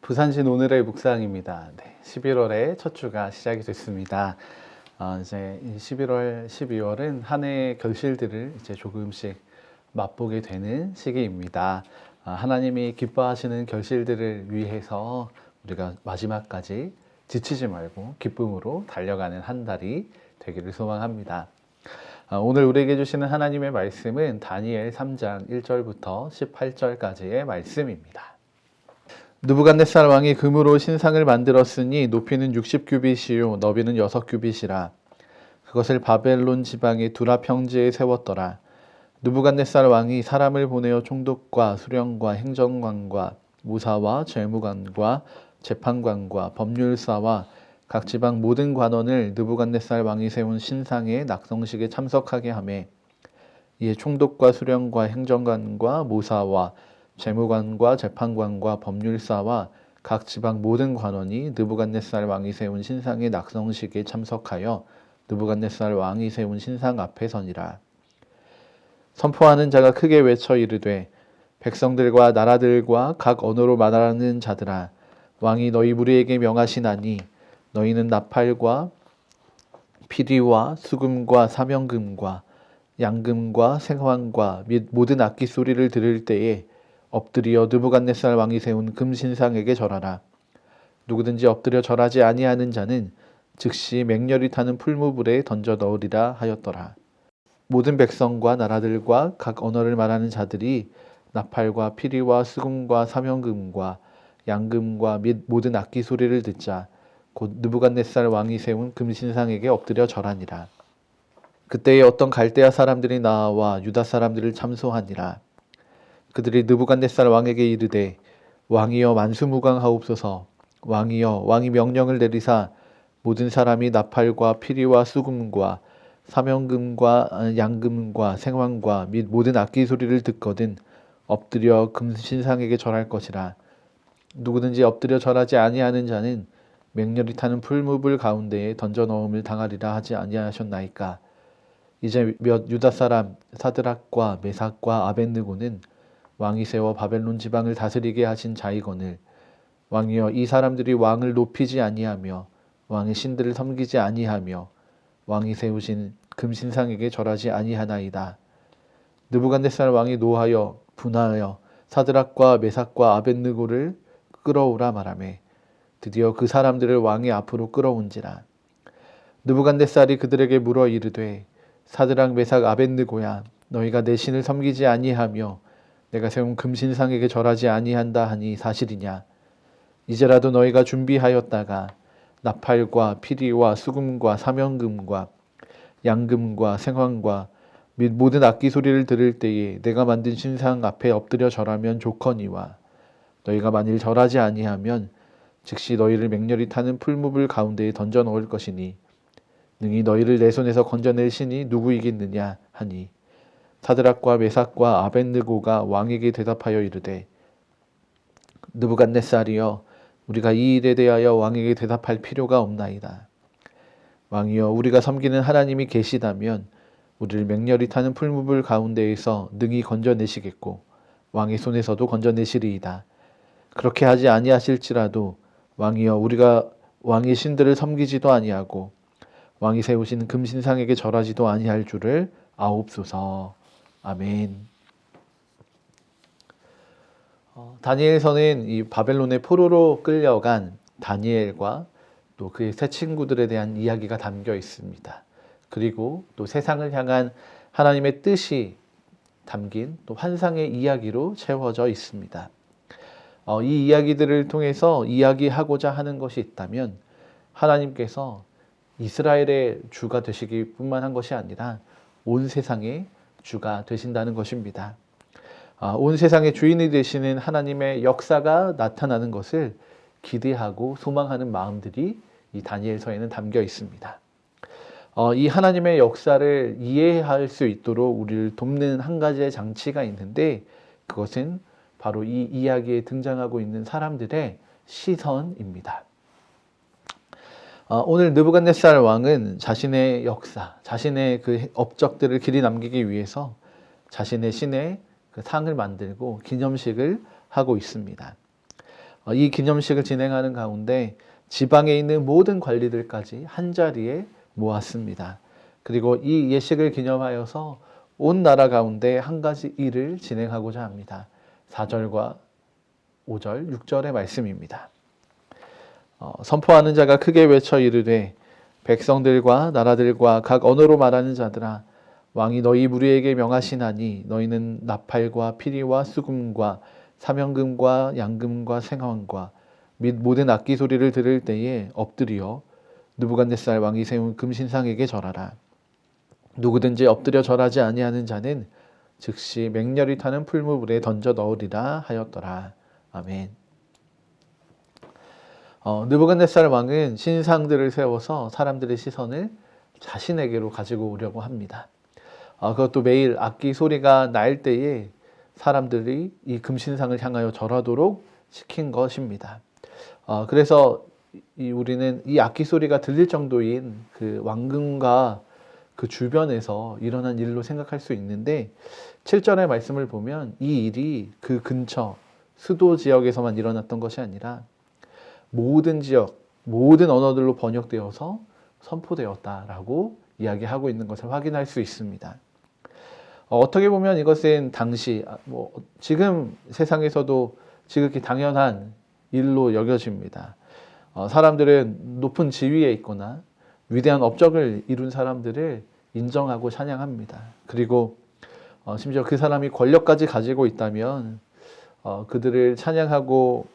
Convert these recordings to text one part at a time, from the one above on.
부산신 오늘의 묵상입니다. 11월의 첫 주가 시작이 됐습니다. 이제 11월, 12월은 한 해의 결실들을 이제 조금씩 맛보게 되는 시기입니다. 하나님이 기뻐하시는 결실들을 위해서 우리가 마지막까지 지치지 말고 기쁨으로 달려가는 한 달이 되기를 소망합니다. 오늘 우리에게 주시는 하나님의 말씀은 다니엘 3장 1절부터 18절까지의 말씀입니다. 느부갓네살 왕이 금으로 신상을 만들었으니 높이는 60규빗이요 너비는 6규빗이라. 그것을 바벨론 지방의 두라 평지에 세웠더라. 느부갓네살 왕이 사람을 보내어 총독과 수령과 행정관과 무사와 재무관과 재판관과 법률사와 각 지방 모든 관원을 느부갓네살 왕이 세운 신상의 낙성식에 참석하게 하매, 이에 총독과 수령과 행정관과 무사와 재무관과 재판관과 법률사와 각 지방 모든 관원이 느부갓네살 왕이 세운 신상의 낙성식에 참석하여 느부갓네살 왕이 세운 신상 앞에 서니라. 선포하는 자가 크게 외쳐 이르되, 백성들과 나라들과 각 언어로 말하는 자들아, 왕이 너희 무리에게 명하시나니 너희는 나팔과 피리와 수금과 사명금과 양금과 생황과 및 모든 악기 소리를 들을 때에 엎드려 느부갓네살 왕이 세운 금신상에게 절하라. 누구든지 엎드려 절하지 아니하는 자는 즉시 맹렬히 타는 풀무불에 던져 넣으리라 하였더라. 모든 백성과 나라들과 각 언어를 말하는 자들이 나팔과 피리와 수금과 사명금과 양금과 및 모든 악기 소리를 듣자 곧 느부갓네살 왕이 세운 금신상에게 엎드려 절하니라. 그때에 어떤 갈대아 사람들이 나와 유다 사람들을 참소하니라. 그들이 느부갓네살 왕에게 이르되, 왕이여 만수무강하옵소서. 왕이여 왕이 명령을 내리사 모든 사람이 나팔과 피리와 수금과 사명금과 양금과 생황과 및 모든 악기 소리를 듣거든 엎드려 금신상에게 절할 것이라. 누구든지 엎드려 절하지 아니하는 자는 맹렬히 타는 풀무불 가운데에 던져 넣음을 당하리라 하지 아니하셨나이까. 이제 몇 유다 사람 사드락과 메삭과 아벳느고는 왕이 세워 바벨론 지방을 다스리게 하신 자이거늘, 왕이여 이 사람들이 왕을 높이지 아니하며 왕의 신들을 섬기지 아니하며 왕이 세우신 금신상에게 절하지 아니하나이다. 느부갓네살 왕이 노하여 분하여 사드락과 메삭과 아벳느고를 끌어오라 말하매, 드디어 그 사람들을 왕의 앞으로 끌어온지라. 느부갓네살이 그들에게 물어 이르되, 사드락 메삭 아벳느고야, 너희가 내 신을 섬기지 아니하며 내가 세운 금신상에게 절하지 아니한다 하니 사실이냐? 이제라도 너희가 준비하였다가 나팔과 피리와 수금과 사명금과 양금과 생황과 및 모든 악기 소리를 들을 때에 내가 만든 신상 앞에 엎드려 절하면 좋거니와, 너희가 만일 절하지 아니하면 즉시 너희를 맹렬히 타는 풀무불 가운데에 던져 넣을 것이니 능히 너희를 내 손에서 건져낼 신이 누구이겠느냐 하니, 사드락과 메삭과 아벳느고가 왕에게 대답하여 이르되, 느부갓네살이여, 우리가 이 일에 대하여 왕에게 대답할 필요가 없나이다. 왕이여, 우리가 섬기는 하나님이 계시다면 우리를 맹렬히 타는 풀무불 가운데에서 능히 건져내시겠고 왕의 손에서도 건져내시리이다. 그렇게 하지 아니하실지라도 왕이여, 우리가 왕의 신들을 섬기지도 아니하고 왕이 세우신 금신상에게 절하지도 아니할 줄을 아옵소서. 아멘. 다니엘서는 이 바벨론의 포로로 끌려간 다니엘과 또 그의 세 친구들에 대한 이야기가 담겨 있습니다. 그리고 또 세상을 향한 하나님의 뜻이 담긴 또 환상의 이야기로 채워져 있습니다. 이 이야기들을 통해서 이야기하고자 하는 것이 있다면 하나님께서 이스라엘의 주가 되시기 뿐만 한 것이 아니라 온 세상의 주가 되신다는 것입니다. 온 세상의 주인이 되시는 하나님의 역사가 나타나는 것을 기대하고 소망하는 마음들이 이 다니엘서에는 담겨 있습니다. 이 하나님의 역사를 이해할 수 있도록 우리를 돕는 한 가지의 장치가 있는데, 그것은 바로 이 이야기에 등장하고 있는 사람들의 시선입니다. 오늘 느부갓네살 왕은 자신의 역사, 자신의 그 업적들을 길이 남기기 위해서 자신의 신의 그 상을 만들고 기념식을 하고 있습니다. 이 기념식을 진행하는 가운데 지방에 있는 모든 관리들까지 한자리에 모았습니다. 그리고 이 예식을 기념하여서 온 나라 가운데 한 가지 일을 진행하고자 합니다. 4절과 5절, 6절의 말씀입니다. 선포하는 자가 크게 외쳐 이르되 백성들과 나라들과 각 언어로 말하는 자들아 왕이 너희 무리에게 명하시나니 너희는 나팔과 피리와 수금과 사명금과 양금과 생황과 및 모든 악기 소리를 들을 때에 엎드려 느부갓네살 왕이 세운 금신상에게 절하라. 누구든지 엎드려 절하지 아니하는 자는 즉시 맹렬히 타는 풀무불에 던져 넣으리라 하였더라. 아멘. 느부갓네살 왕은 신상들을 세워서 사람들의 시선을 자신에게로 가지고 오려고 합니다. 그것도 매일 악기 소리가 날 때에 사람들이 이 금신상을 향하여 절하도록 시킨 것입니다. 그래서 우리는 이 악기 소리가 들릴 정도인 그 왕궁과 그 주변에서 일어난 일로 생각할 수 있는데 7절의 말씀을 보면 이 일이 그 근처 수도 지역에서만 일어났던 것이 아니라 모든 지역, 모든 언어들로 번역되어서 선포되었다라고 이야기하고 있는 것을 확인할 수 있습니다. 어떻게 보면 이것은 당시 지금 세상에서도 지극히 당연한 일로 여겨집니다. 사람들은 높은 지위에 있거나 위대한 업적을 이룬 사람들을 인정하고 찬양합니다. 그리고 심지어 그 사람이 권력까지 가지고 있다면 그들을 찬양하고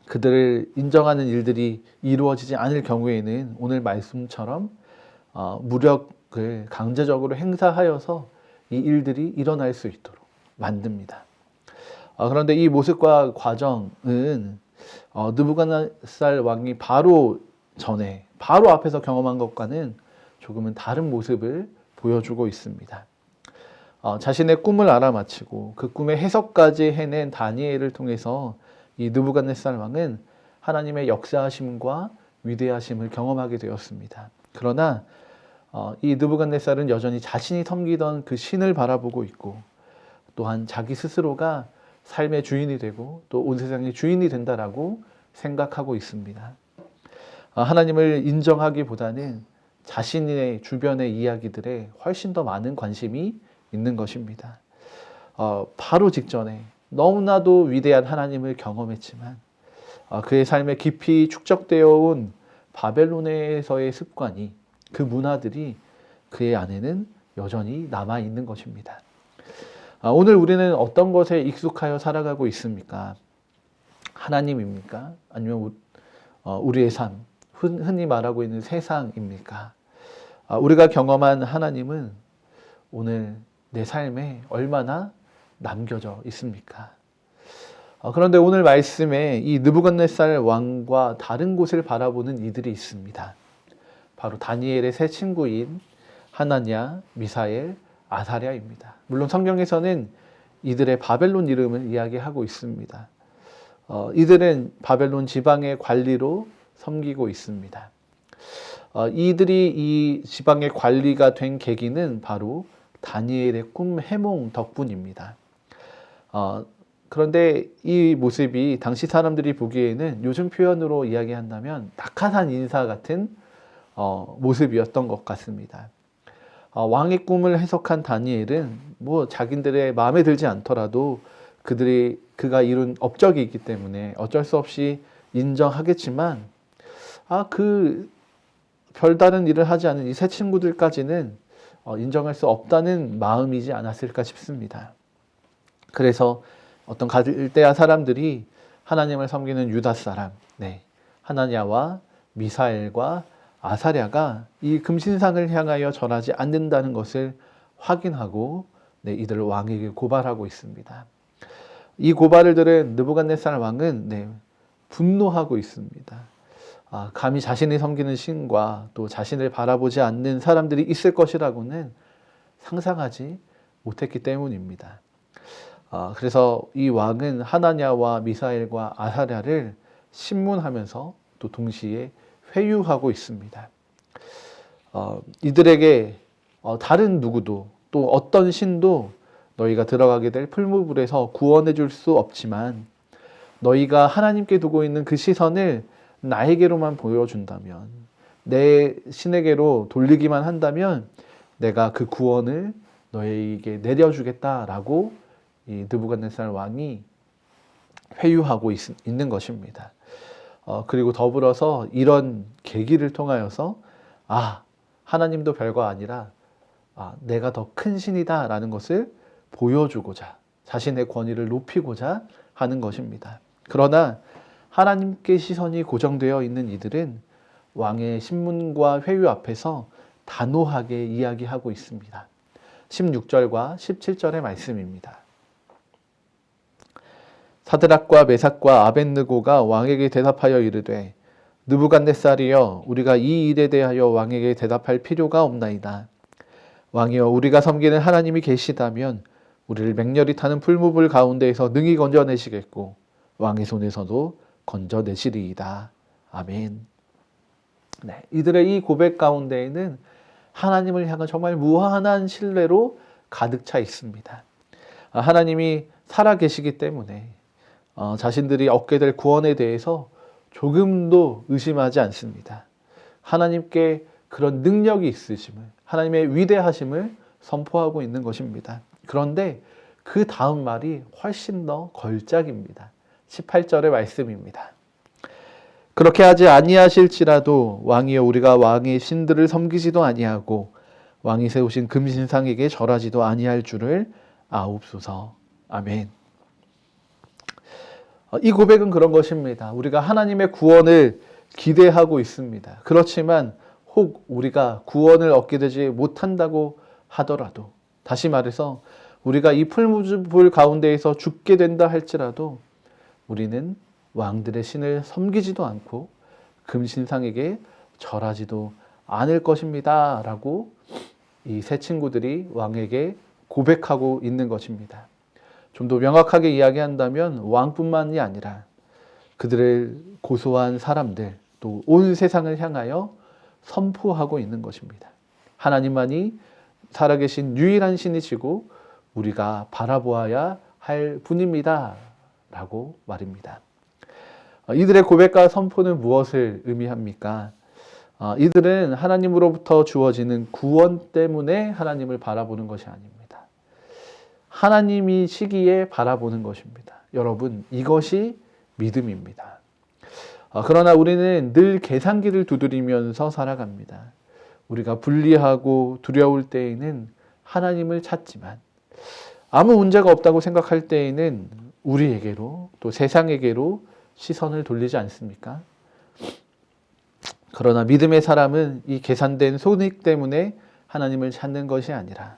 그들을 인정하는 일들이 이루어지지 않을 경우에는 오늘 말씀처럼 무력을 강제적으로 행사하여서 이 일들이 일어날 수 있도록 만듭니다. 그런데 이 모습과 과정은 느부갓네살 왕이 바로 전에, 바로 앞에서 경험한 것과는 조금은 다른 모습을 보여주고 있습니다. 자신의 꿈을 알아맞히고 그 꿈의 해석까지 해낸 다니엘을 통해서 이 느부갓네살 왕은 하나님의 역사하심과 위대하심을 경험하게 되었습니다. 그러나 이 느부갓네살은 여전히 자신이 섬기던 그 신을 바라보고 있고 또한 자기 스스로가 삶의 주인이 되고 또 온 세상의 주인이 된다라고 생각하고 있습니다. 하나님을 인정하기보다는 자신의 주변의 이야기들에 훨씬 더 많은 관심이 있는 것입니다. 바로 직전에 너무나도 위대한 하나님을 경험했지만 그의 삶에 깊이 축적되어 온 바벨론에서의 습관이, 그 문화들이 그의 안에는 여전히 남아있는 것입니다. 오늘 우리는 어떤 것에 익숙하여 살아가고 있습니까? 하나님입니까? 아니면 우리의 삶, 흔히 말하고 있는 세상입니까? 우리가 경험한 하나님은 오늘 내 삶에 얼마나 남겨져 있습니까? 그런데 오늘 말씀에 이 느부갓네살 왕과 다른 곳을 바라보는 이들이 있습니다. 바로 다니엘의 세 친구인 하나냐, 미사엘, 아사랴입니다. 물론 성경에서는 이들의 바벨론 이름을 이야기하고 있습니다. 이들은 바벨론 지방의 관리로 섬기고 있습니다. 이들이 이 지방의 관리가 된 계기는 바로 다니엘의 꿈 해몽 덕분입니다. 그런데 이 모습이 당시 사람들이 보기에는 요즘 표현으로 이야기한다면 낙하산 인사 같은 모습이었던 것 같습니다. 왕의 꿈을 해석한 다니엘은 자기들의 마음에 들지 않더라도 그가 이룬 업적이 있기 때문에 어쩔 수 없이 인정하겠지만 그 별다른 일을 하지 않은 이 세 친구들까지는 인정할 수 없다는 마음이지 않았을까 싶습니다. 그래서 어떤 갈대아 사람들이 하나님을 섬기는 유다 사람, 하나냐와 미사엘과 아사랴가 이 금신상을 향하여 절하지 않는다는 것을 확인하고 이들을 왕에게 고발하고 있습니다. 이 고발을 들은 느부갓네살 왕은 분노하고 있습니다. 감히 자신이 섬기는 신과 또 자신을 바라보지 않는 사람들이 있을 것이라고는 상상하지 못했기 때문입니다. 그래서 이 왕은 하나냐와 미사엘과 아사랴를 신문하면서 또 동시에 회유하고 있습니다. 이들에게 다른 누구도 또 어떤 신도 너희가 들어가게 될 풀무불에서 구원해 줄 수 없지만 너희가 하나님께 두고 있는 그 시선을 나에게로만 보여준다면, 내 신에게로 돌리기만 한다면 내가 그 구원을 너희에게 내려주겠다라고 이 느부갓네살 왕이 회유하고 있는 것입니다. 그리고 더불어서 이런 계기를 통하여서 하나님도 별거 아니라 내가 더 큰 신이다라는 것을 보여주고자, 자신의 권위를 높이고자 하는 것입니다. 그러나 하나님께 시선이 고정되어 있는 이들은 왕의 신문과 회유 앞에서 단호하게 이야기하고 있습니다. 16절과 17절의 말씀입니다. 사드락과 메삭과 아벳느고가 왕에게 대답하여 이르되 느부갓네살이여, 우리가 이 일에 대하여 왕에게 대답할 필요가 없나이다. 왕이여, 우리가 섬기는 하나님이 계시다면 우리를 맹렬히 타는 풀무불 가운데에서 능히 건져내시겠고 왕의 손에서도 건져내시리이다. 아멘. 네, 이들의 이 고백 가운데에는 하나님을 향한 정말 무한한 신뢰로 가득 차 있습니다. 하나님이 살아계시기 때문에 자신들이 얻게 될 구원에 대해서 조금도 의심하지 않습니다. 하나님께 그런 능력이 있으심을, 하나님의 위대하심을 선포하고 있는 것입니다. 그런데 그 다음 말이 훨씬 더 걸작입니다. 18절의 말씀입니다. 그렇게 하지 아니하실지라도 왕이여, 우리가 왕의 신들을 섬기지도 아니하고 왕이 세우신 금신상에게 절하지도 아니할 줄을 아옵소서. 아멘. 이 고백은 그런 것입니다. 우리가 하나님의 구원을 기대하고 있습니다. 그렇지만 혹 우리가 구원을 얻게 되지 못한다고 하더라도, 다시 말해서 우리가 이 풀무불 가운데에서 죽게 된다 할지라도 우리는 왕들의 신을 섬기지도 않고 금신상에게 절하지도 않을 것입니다 라고 이 세 친구들이 왕에게 고백하고 있는 것입니다. 좀 더 명확하게 이야기한다면 왕뿐만이 아니라 그들을 고소한 사람들, 또 온 세상을 향하여 선포하고 있는 것입니다. 하나님만이 살아계신 유일한 신이시고 우리가 바라보아야 할 분입니다 라고 말입니다. 이들의 고백과 선포는 무엇을 의미합니까? 이들은 하나님으로부터 주어지는 구원 때문에 하나님을 바라보는 것이 아닙니다. 하나님이 시기에 바라보는 것입니다. 여러분, 이것이 믿음입니다. 그러나 우리는 늘 계산기를 두드리면서 살아갑니다. 우리가 불리하고 두려울 때에는 하나님을 찾지만 아무 문제가 없다고 생각할 때에는 우리에게로, 또 세상에게로 시선을 돌리지 않습니까? 그러나 믿음의 사람은 이 계산된 손익 때문에 하나님을 찾는 것이 아니라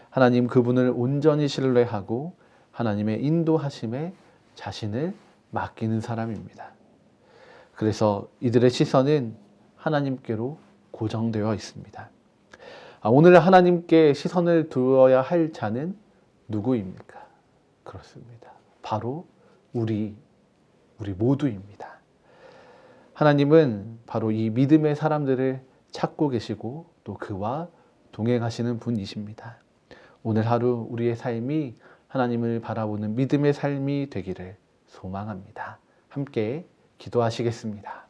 하나님 그분을 온전히 신뢰하고 하나님의 인도하심에 자신을 맡기는 사람입니다. 그래서 이들의 시선은 하나님께로 고정되어 있습니다. 오늘 하나님께 시선을 두어야 할 자는 누구입니까? 그렇습니다. 바로 우리 모두입니다. 하나님은 바로 이 믿음의 사람들을 찾고 계시고 또 그와 동행하시는 분이십니다. 오늘 하루 우리의 삶이 하나님을 바라보는 믿음의 삶이 되기를 소망합니다. 함께 기도하시겠습니다.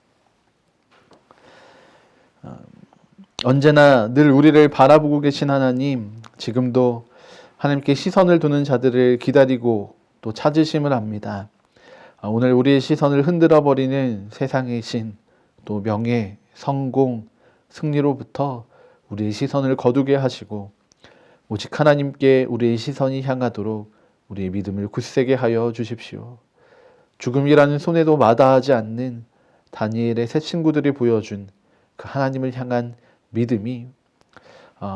언제나 늘 우리를 바라보고 계신 하나님, 지금도 하나님께 시선을 두는 자들을 기다리고 또 찾으심을 압니다. 오늘 우리의 시선을 흔들어 버리는 세상의 신, 또 명예, 성공, 승리로부터 우리의 시선을 거두게 하시고 오직 하나님께 우리의 시선이 향하도록 우리의 믿음을 굳세게 하여 주십시오. 죽음이라는 손에도 마다하지 않는 다니엘의 세 친구들이 보여준 그 하나님을 향한 믿음이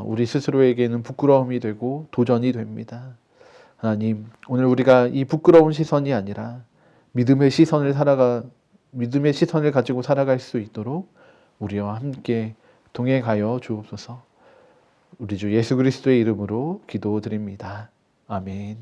우리 스스로에게는 부끄러움이 되고 도전이 됩니다. 하나님, 오늘 우리가 이 부끄러운 시선이 아니라 믿음의 시선을 가지고 살아갈 수 있도록 우리와 함께 동행하여 주옵소서. 우리 주 예수 그리스도의 이름으로 기도드립니다. 아멘.